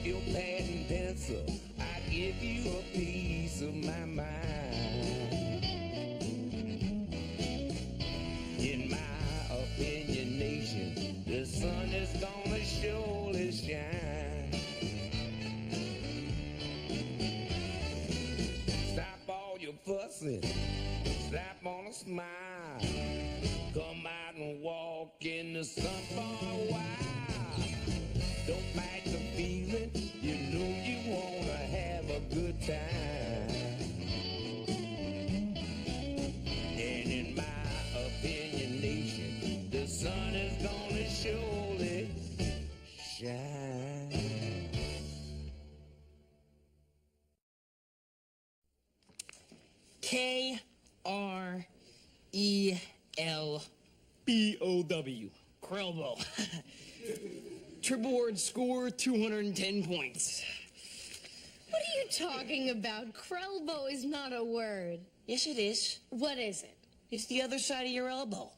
your pad and pencil, I give you a piece of my mind. In my opinion, nation, the sun is gonna surely shine. Stop all your fussing, slap on a smile. Come out and walk in the sun for a while. Don't fight the feeling, you know you wanna have a good time. And in my opinion, nation, the sun is gonna surely shine. Krelbow. Krelbow. Triple word score, 210 points. What are you talking about? Krelbow is not a word. Yes, it is. What is it? It's the other side of your elbow.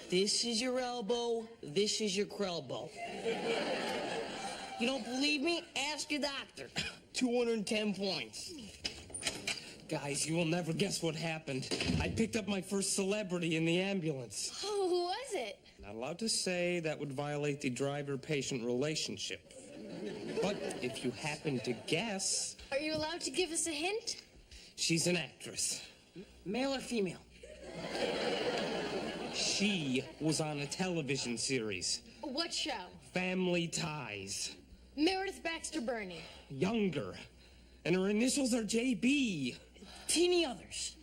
This is your elbow. This is your Krelbow. You don't believe me? Ask your doctor. 210 points. Guys, you will never guess what happened. I picked up my first celebrity in the ambulance. Oh, who was it? Not allowed to say, that would violate the driver-patient relationship. But if you happen to guess... Are you allowed to give us a hint? She's an actress. Male or female? She was on a television series. What show? Family Ties. Meredith Baxter Burney. Younger. And her initials are JB. Teeny others.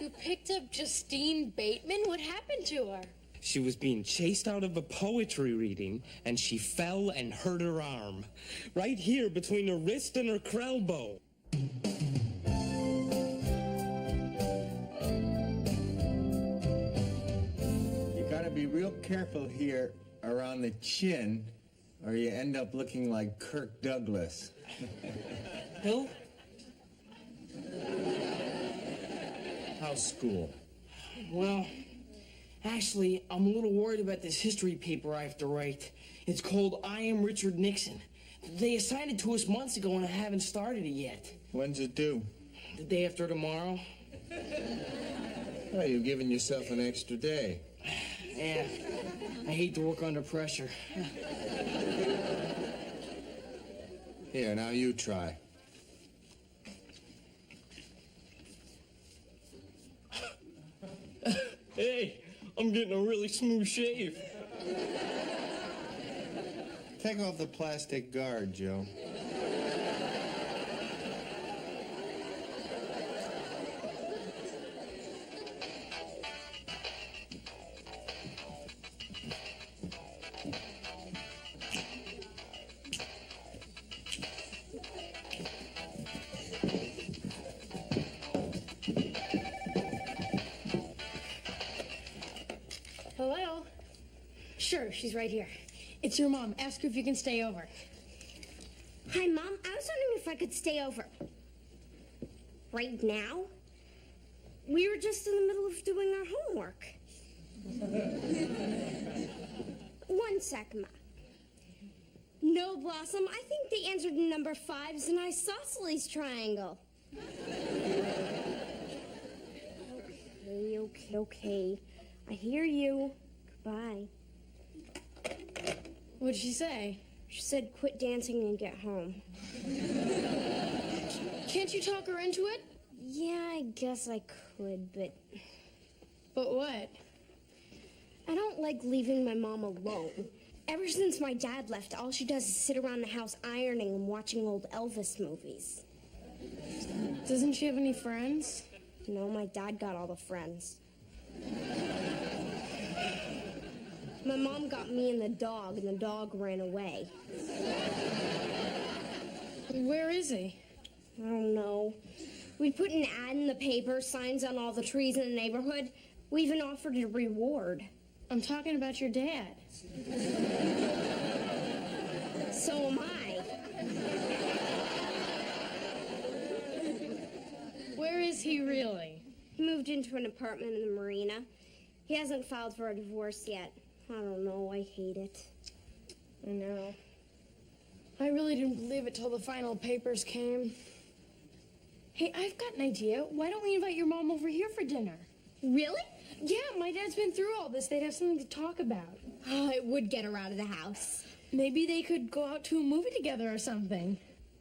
You picked up Justine Bateman? What happened to her? She was being chased out of a poetry reading, and she fell and hurt her arm. Right here between her wrist and her Krelbow. You gotta be real careful here around the chin, or you end up looking like Kirk Douglas. Who? How's school? Well, actually, I'm a little worried about this history paper I have to write. It's called I Am Richard Nixon. They assigned it to us months ago and I haven't started it yet. When's it due? The day after tomorrow. Well, you're giving yourself an extra day. Yeah, I hate to work under pressure. Here, now you try. Hey, I'm getting a really smooth shave. Take off the plastic guard, Joe. Hello? Sure, she's right here. It's your mom. Ask her if you can stay over. Hi, Mom. I was wondering if I could stay over. Right now? We were just in the middle of doing our homework. One sec, Ma. No, Blossom. I think the answer to number 5 is an isosceles triangle. Okay. I hear you. Goodbye. What'd she say? She said quit dancing and get home. Can't you talk her into it? Yeah, I guess I could, but... But what? I don't like leaving my mom alone. Ever since my dad left, all she does is sit around the house ironing and watching old Elvis movies. Doesn't she have any friends? No, my dad got all the friends. My mom got me and the dog ran away. Where is he? I don't know. We put an ad in the paper, signs on all the trees in the neighborhood. We even offered a reward. I'm talking about your dad. So am I. Where is he really? He moved into an apartment in the marina. He hasn't filed for a divorce yet. I don't know, I hate it. I know. I really didn't believe it till the final papers came. Hey, I've got an idea. Why don't we invite your mom over here for dinner? Really? Yeah, my dad's been through all this. They'd have something to talk about. Oh, it would get her out of the house. Maybe they could go out to a movie together or something.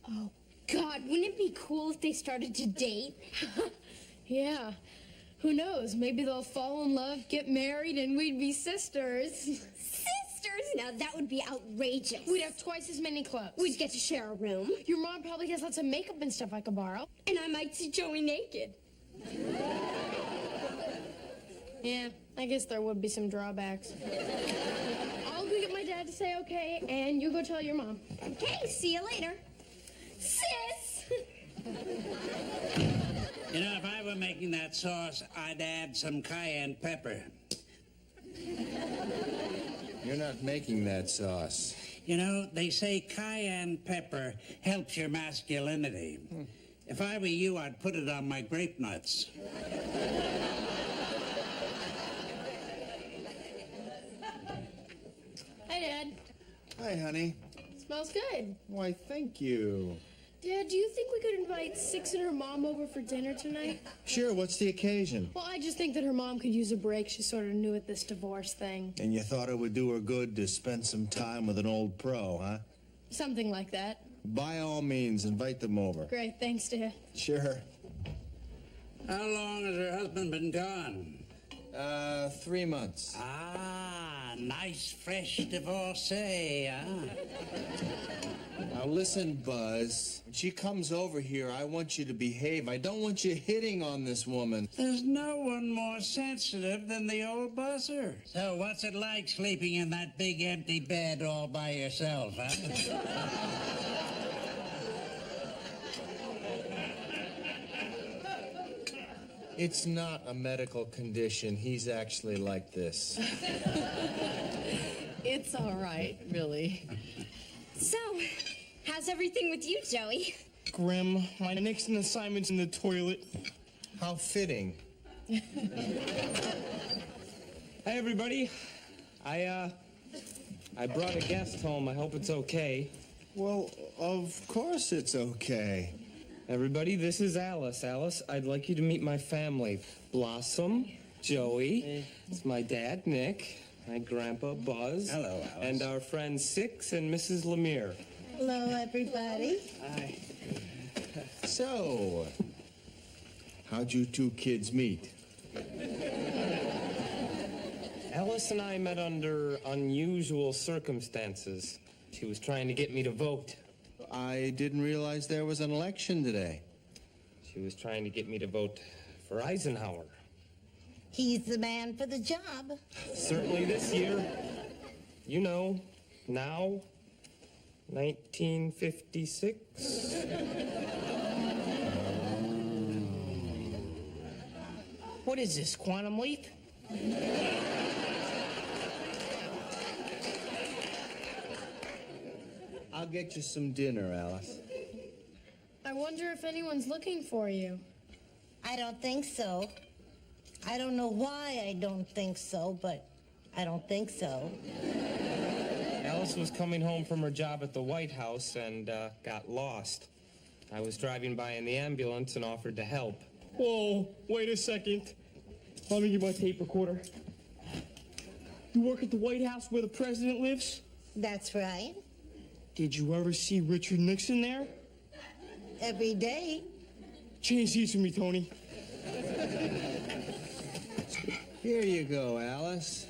Oh, God, wouldn't it be cool if they started to date? Yeah. Who knows? Maybe they'll fall in love, get married, and we'd be sisters. Sisters? Now, that would be outrageous. We'd have twice as many clothes. We'd get to share a room. Your mom probably has lots of makeup and stuff I could borrow. And I might see Joey naked. Yeah, I guess there would be some drawbacks. I'll go get my dad to say okay, and you go tell your mom. Okay, see you later. Sis! You know, if I were making that sauce, I'd add some cayenne pepper. You're not making that sauce. You know, they say cayenne pepper helps your masculinity. If I were you, I'd put it on my grape nuts. Hi, Dad. Hi, honey. Smells good. Why, thank you. Dad, do you think we could invite Six and her mom over for dinner tonight? Sure, what's the occasion? Well, I just think that her mom could use a break. She's sort of new at this divorce thing. And you thought it would do her good to spend some time with an old pro, huh? Something like that. By all means, invite them over. Great, thanks, Dad. Sure. How long has her husband been gone? 3 months. Ah, nice fresh divorcee, huh? Now listen, Buzz. When she comes over here, I want you to behave. I don't want you hitting on this woman. There's no one more sensitive than the old buzzer. So what's it like sleeping in that big empty bed all by yourself, huh? It's not a medical condition. He's actually like this. It's all right, really. So, how's everything with you, Joey? Grim, my next assignment's in the toilet. How fitting. Hey, everybody. I brought a guest home. I hope it's okay. Well, of course it's okay. Everybody, this is Alice. Alice, I'd like you to meet my family. Blossom, Joey, it's my dad, Nick, my grandpa, Buzz. Hello, Alice. And our friends Six and Mrs. Lemire. Hello, everybody. Hi. So, how'd you two kids meet? Alice and I met under unusual circumstances. She was trying to get me to vote. I didn't realize there was an election today. She was trying to get me to vote for Eisenhower. He's the man for the job. Certainly this year, you know, now, 1956. What is this, Quantum Leap? I'll get you some dinner, Alice. I wonder if anyone's looking for you. I don't think so. I don't know why I don't think so, but I don't think so. Alice was coming home from her job at the White House and got lost. I was driving by in the ambulance and offered to help. Whoa, wait a second. Let me get my tape recorder. You work at the White House where the president lives? That's right. Did you ever see Richard Nixon there? Every day. Change seats with me, Tony. Here you go, Alice.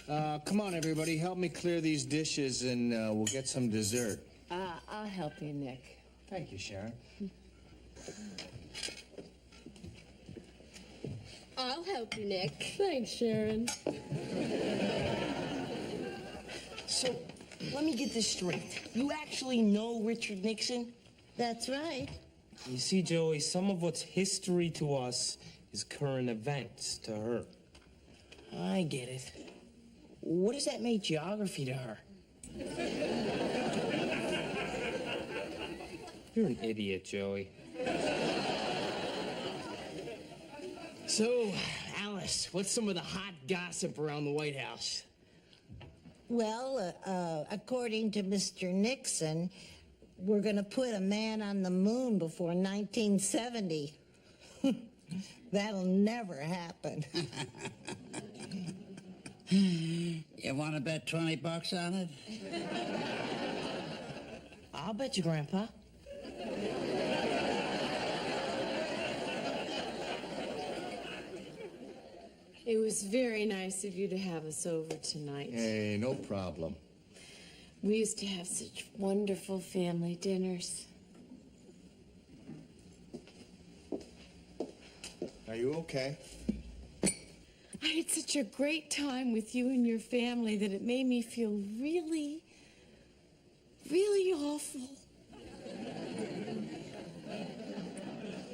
Come on, everybody. Help me clear these dishes and we'll get some dessert. I'll help you, Nick. Thank you, Sharon. I'll help you, Nick. Thanks, Sharon. So, let me get this straight. You actually know Richard Nixon? That's right. You see, Joey, some of what's history to us is current events to her. I get it. What does that make geography to her? You're an idiot, Joey. So, Alice, what's some of the hot gossip around the White House? Well, according to Mr. Nixon, we're going to put a man on the moon before 1970. That'll never happen. You want to bet $20 on it? I'll bet you, Grandpa. It was very nice of you to have us over tonight. Hey, no problem. We used to have such wonderful family dinners. Are you okay? I had such a great time with you and your family that it made me feel really, really awful.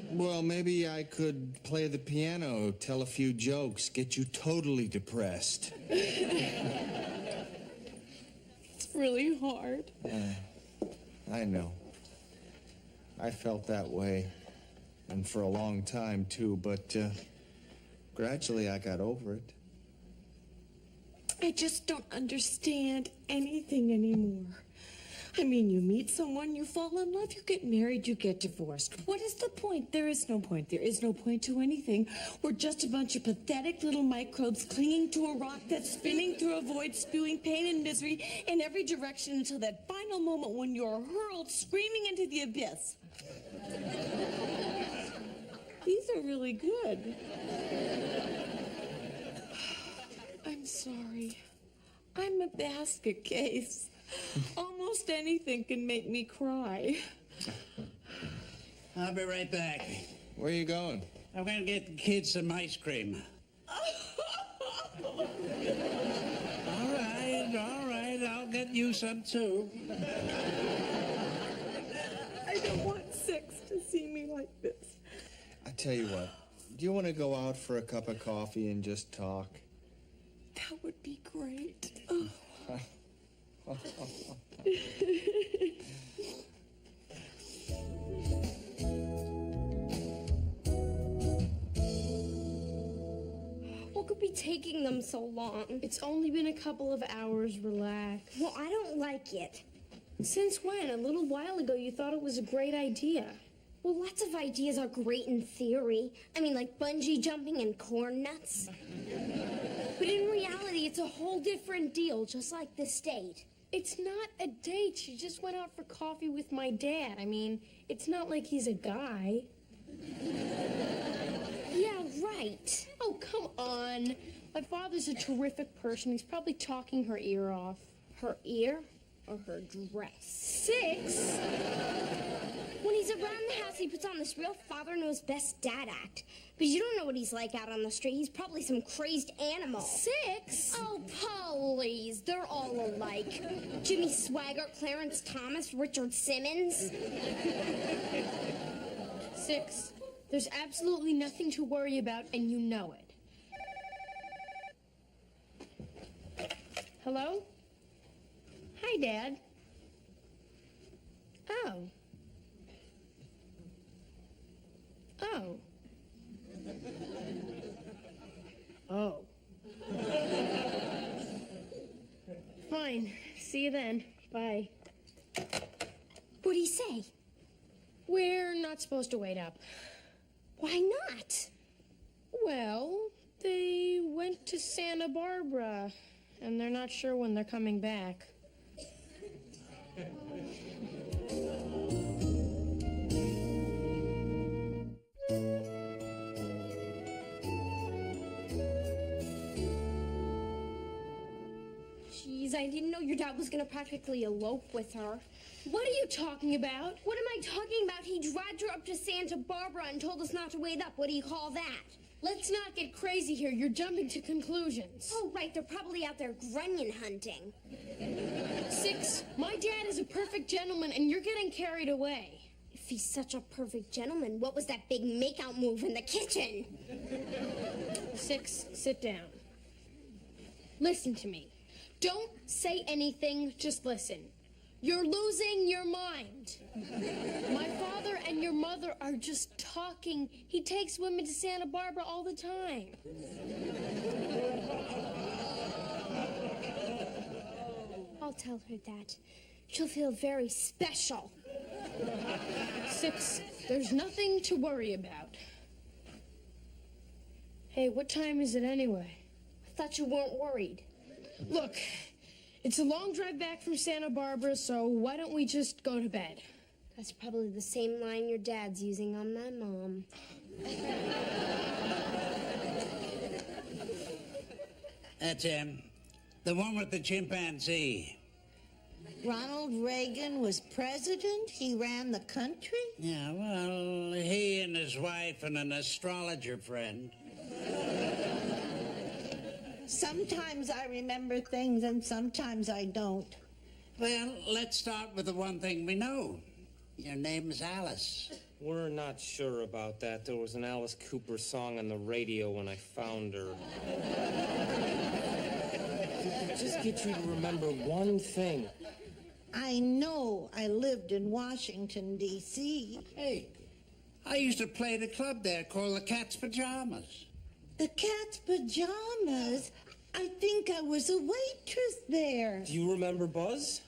Well, maybe I could play the piano, tell a few jokes, get you totally depressed. It's really hard. I know. I felt that way, and for a long time, too, but gradually I got over it. I just don't understand anything anymore. I mean, you meet someone, you fall in love, you get married, you get divorced. What is the point? There is no point. There is no point to anything. We're just a bunch of pathetic little microbes clinging to a rock that's spinning through a void, spewing pain and misery in every direction until that final moment when you're hurled screaming into the abyss. These are really good. I'm sorry. I'm a basket case. Almost anything can make me cry. I'll be right back. Where are you going? I'm going to get the kids some ice cream. All right, I'll get you some too. I don't want Six to see me like this. I tell you what, do you want to go out for a cup of coffee and just talk? That would be great. Oh. What could be taking them so long? It's only been a couple of hours. Relax. Well, I don't like it. Since when? A little while ago, you thought it was a great idea. Well, lots of ideas are great in theory. I mean, like bungee jumping and corn nuts. But in reality, it's a whole different deal, just like this date. It's not a date. She just went out for coffee with my dad. I mean, it's not like he's a guy. Yeah, right. Oh, come on. My father's a terrific person. He's probably talking her ear off. Her ear or her dress? Six? When he's around the house, he puts on this real father knows best dad act. But you don't know what he's like out on the street. He's probably some crazed animal. Six? Oh, please. They're all alike. Jimmy Swaggart, Clarence Thomas, Richard Simmons. Six. There's absolutely nothing to worry about, and you know it. Hello? Hi, Dad. Oh. Oh. Oh. Fine. See you then. Bye. What'd he say? We're not supposed to wait up. Why not? Well, they went to Santa Barbara, and they're not sure when they're coming back. Jeez, I didn't know your dad was gonna practically elope with her. What are you talking about? What am I talking about? He dragged her up to Santa Barbara and told us not to wait up. What do you call that? Let's not get crazy here. You're jumping to conclusions. Oh, right. They're probably out there grunion hunting. Six, my dad is a perfect gentleman, and you're getting carried away. If he's such a perfect gentleman, what was that big makeout move in the kitchen? Six, sit down. Listen to me. Don't say anything, just listen. You're losing your mind. My father and your mother are just talking. He takes women to Santa Barbara all the time. tell her that. She'll feel very special. 6, there's nothing to worry about. Hey, what time is it anyway? I thought you weren't worried. Look, it's a long drive back from Santa Barbara, so why don't we just go to bed? That's probably the same line your dad's using on my mom. That's him. The one with the chimpanzee. Ronald Reagan was president? He ran the country? Yeah, well, he and his wife and an astrologer friend. Sometimes I remember things and sometimes I don't. Well, let's start with the one thing we know. Your name's Alice. We're not sure about that. There was an Alice Cooper song on the radio when I found her. Just get you to remember one thing. I know I lived in Washington, D.C. Hey, I used to play at a club there called the Cat's Pajamas. The Cat's Pajamas? I think I was a waitress there. Do you remember Buzz?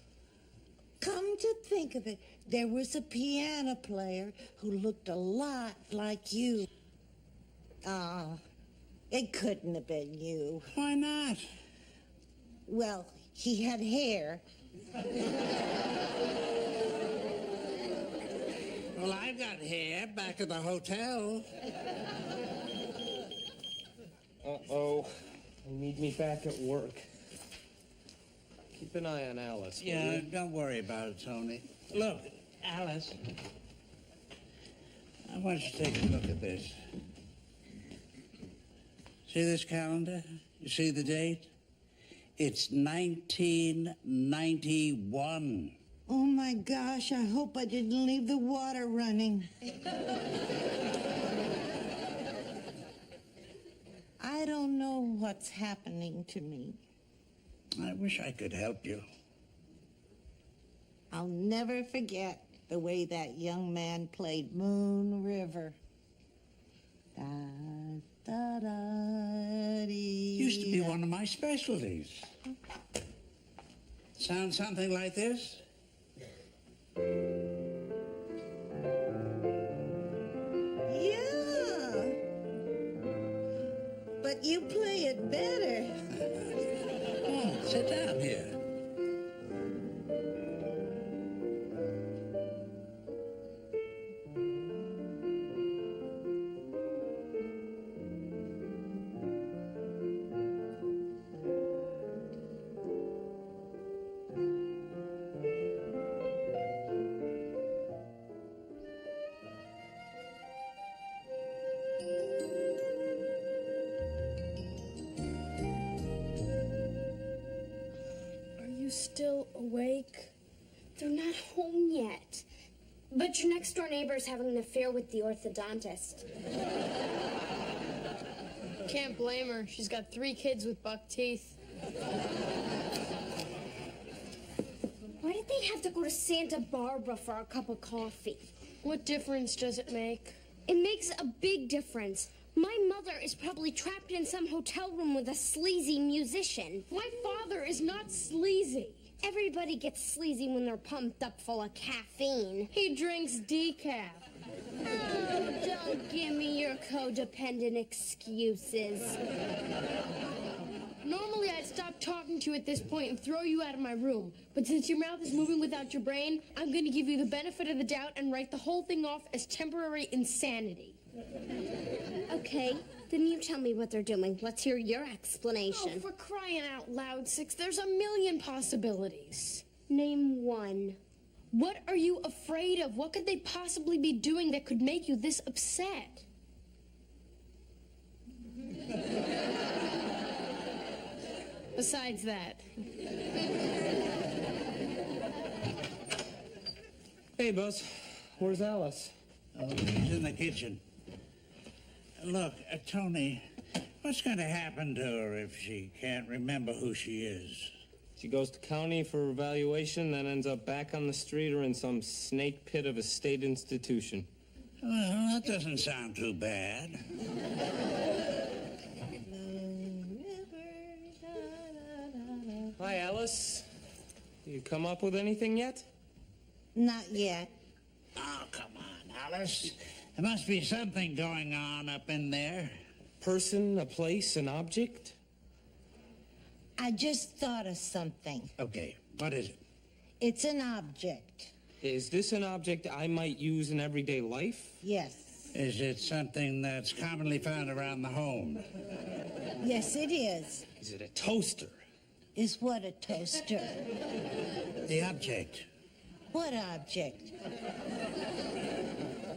Come to think of it, there was a piano player who looked a lot like you. It couldn't have been you. Why not? Well, he had hair. Well, I've got hair back at the hotel. Uh-oh. They need me back at work. Keep an eye on Alice, will Yeah, you? don't worry about it, Tony. Look, Alice, I want you to take a look at this. See this calendar? You see the date? It's 1991. Oh my gosh, I hope I didn't leave the water running. I don't know what's happening to me. I wish I could help you. I'll never forget the way that young man played Moon River. Da, da, da, dee, Used to be one of my specialties. Sounds something like this? Yeah. But you play it better. Oh, sit down here. Still awake? They're not home yet. But your next door neighbor's having an affair with the orthodontist. Can't blame her. She's got 3 kids with buck teeth. Why did they have to go to Santa Barbara for a cup of coffee? What difference does it make? It makes a big difference. My mother is probably trapped in some hotel room with a sleazy musician. My father is not sleazy. Everybody gets sleazy when they're pumped up full of caffeine. He drinks decaf. Oh, don't give me your codependent excuses. Normally, I'd stop talking to you at this point and throw you out of my room. But since your mouth is moving without your brain, I'm going to give you the benefit of the doubt and write the whole thing off as temporary insanity. Okay, then you tell me what they're doing. Let's hear your explanation. Oh, for crying out loud, Six, there's a million possibilities. Name one. What are you afraid of? What could they possibly be doing that could make you this upset? Besides that. Hey, Buzz. Where's Alice? Oh, she's in the kitchen. Look, Tony, what's going to happen to her if she can't remember who she is? She goes to county for evaluation, then ends up back on the street or in some snake pit of a state institution. Well, that doesn't sound too bad. Hi, Alice. You come up with anything yet? Not yet. Oh, come on, Alice. There must be something going on up in there. Person, a place, an object? I just thought of something. Okay, what is it? It's an object. Is this an object I might use in everyday life? Yes. Is it something that's commonly found around the home? Yes, it is. Is it a toaster? Is what a toaster? The object. What object?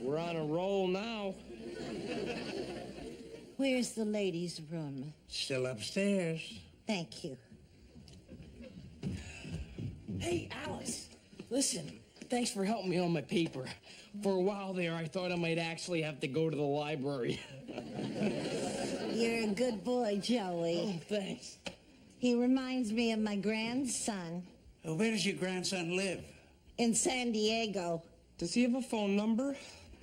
We're on a roll now. Where's the ladies' room? Still upstairs. Thank you. Hey, Alice, listen, thanks for helping me on my paper. For a while there, I thought I might actually have to go to the library. You're a good boy, Joey. Oh, thanks. He reminds me of my grandson Where does your grandson live? in San Diego. Does he have a phone number?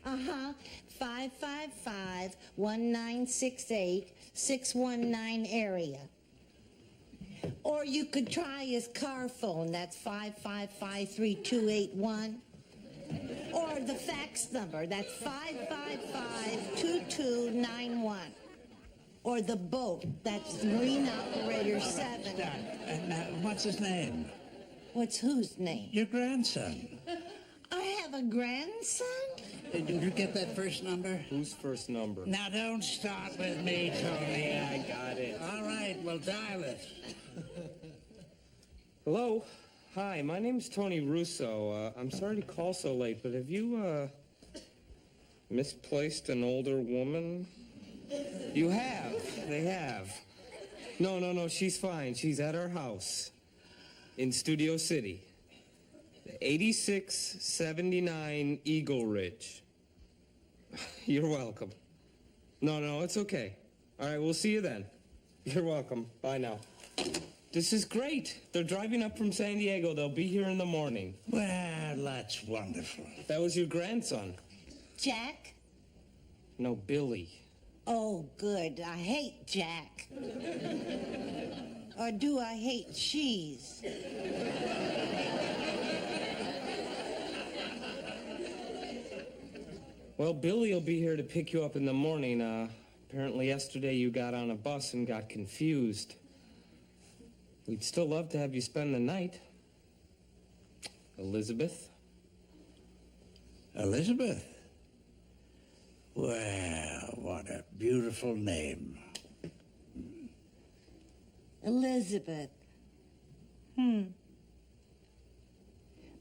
555-1968-619 area. Or you could try his car phone. That's 555-3281. Or the fax number. That's 555-2291. Or the boat. That's Marine Operator 7. And what's his name? What's whose name? Your grandson. I have a grandson? Did you get that first number? Whose first number? Now, don't start with me, Tony. I got it. All right, well, dial it. Hello? Hi, my name's Tony Russo. I'm sorry to call so late, but have you, misplaced an older woman? You have. They have. No, she's fine. She's at our house in Studio City. 8679 Eagle Ridge. You're welcome. No, it's okay. All right, we'll see you then. You're welcome. Bye now. This is great. They're driving up from San Diego. They'll be here in the morning. Well, that's wonderful. That was your grandson. Jack? No, Billy. Oh, good. I hate Jack. Or do I hate cheese? Well, Billy will be here to pick you up in the morning. Apparently yesterday you got on a bus and got confused. We'd still love to have you spend the night. Elizabeth? Elizabeth? Well, what a beautiful name. Elizabeth. My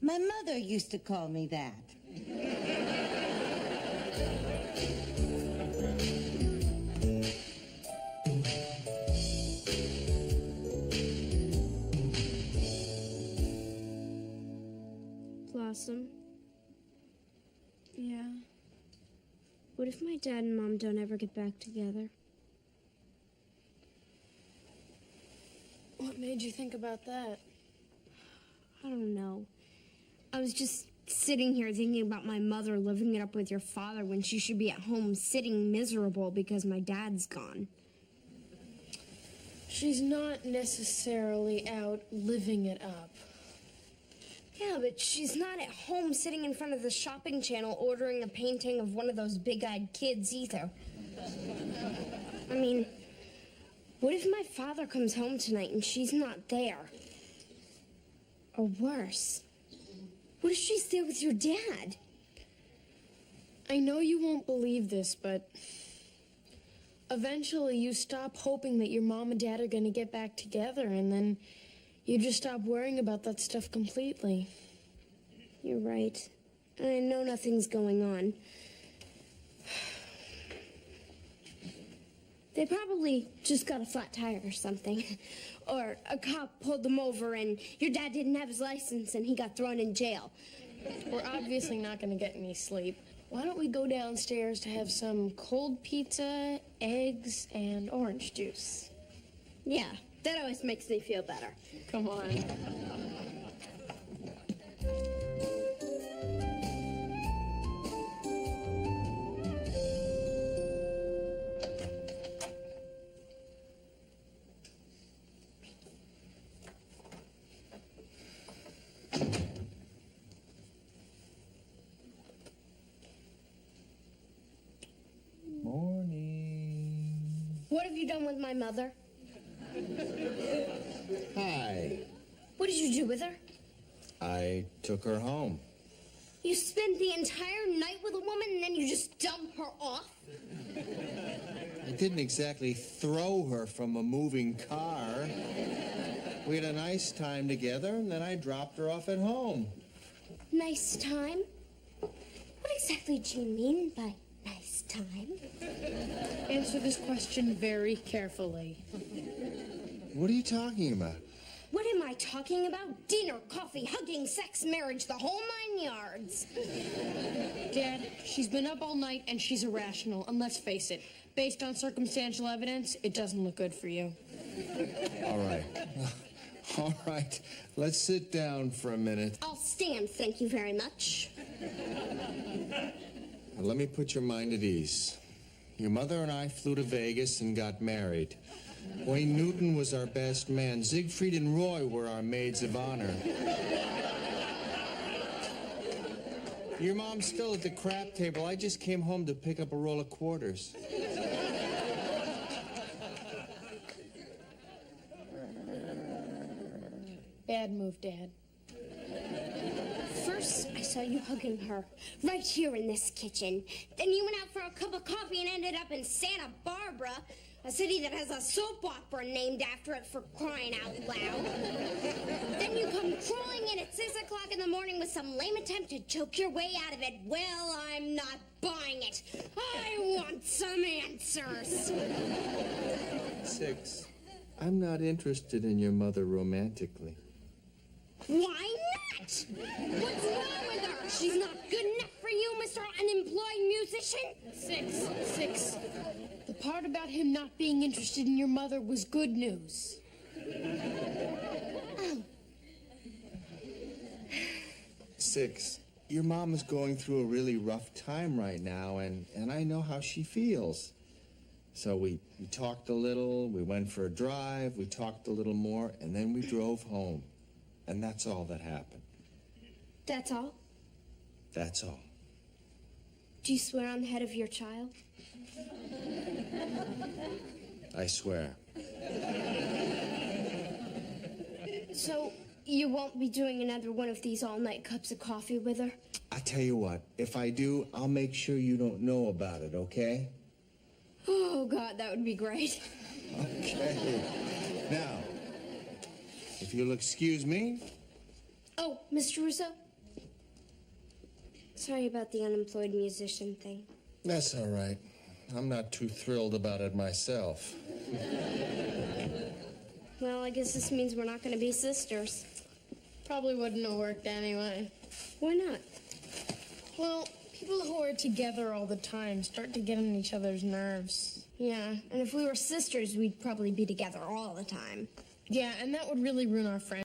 mother used to call me that. Blossom. Yeah. What if my dad and mom don't ever get back together? What made you think about that? I don't know. I was just sitting here thinking about my mother living it up with your father when she should be at home sitting miserable because my dad's gone. She's not necessarily out living it up. Yeah, but she's not at home sitting in front of the shopping channel ordering a painting of one of those big-eyed kids either. I mean, what if my father comes home tonight and she's not there? Or worse, what if she's there with your dad? I know you won't believe this, but eventually you stop hoping that your mom and dad are going to get back together, and then you just stop worrying about that stuff completely. You're right. I know nothing's going on. They probably just got a flat tire or something. Or a cop pulled them over and your dad didn't have his license and he got thrown in jail. We're obviously not going to get any sleep. Why don't we go downstairs to have some cold pizza, eggs, and orange juice? Yeah, that always makes me feel better. Come on. done with my mother? Hi. What did you do with her? I took her home. You spent the entire night with a woman and then you just dump her off? I didn't exactly throw her from a moving car. We had a nice time together, and then I dropped her off at home. Nice time? What exactly do you mean by nice time? Answer this question very carefully. What are you talking about? What am I talking about? Dinner, coffee, hugging, sex, marriage, the whole 9 yards. Dad, she's been up all night and she's irrational. And let's face it, based on circumstantial evidence, it doesn't look good for you. All right. All right. Let's sit down for a minute. I'll stand, thank you very much. Now, let me put your mind at ease. Your mother and I flew to Vegas and got married. Wayne Newton was our best man. Siegfried and Roy were our maids of honor. Your mom's still at the crap table. I just came home to pick up a roll of quarters. Bad move, Dad. First, I saw you hugging her right here in this kitchen. Then you went out for a cup of coffee and ended up in Santa Barbara, a city that has a soap opera named after it, for crying out loud. Then you come crawling in at 6 o'clock in the morning with some lame attempt to choke your way out of it. Well, I'm not buying it. I want some answers. 6. I'm not interested in your mother romantically. Why not? What's wrong with her? She's not good enough for you, Mr. Unemployed Musician? 6. The part about him not being interested in your mother was good news. Oh. 6. Your mom is going through a really rough time right now, and I know how she feels. So we talked a little, we went for a drive, we talked a little more, and then we drove home. And that's all that happened. That's all? That's all. Do you swear on the head of your child? I swear. So, you won't be doing another one of these all-night cups of coffee with her? I tell you what, if I do, I'll make sure you don't know about it, okay? Oh, God, that would be great. Okay. Now, if you'll excuse me. Oh, Mr. Russo? Sorry about the unemployed musician thing. That's all right. I'm not too thrilled about it myself. Well, I guess this means we're not going to be sisters. Probably wouldn't have worked anyway. Why not? Well, people who are together all the time start to get on each other's nerves. Yeah, and if we were sisters, we'd probably be together all the time. Yeah, and that would really ruin our friendship.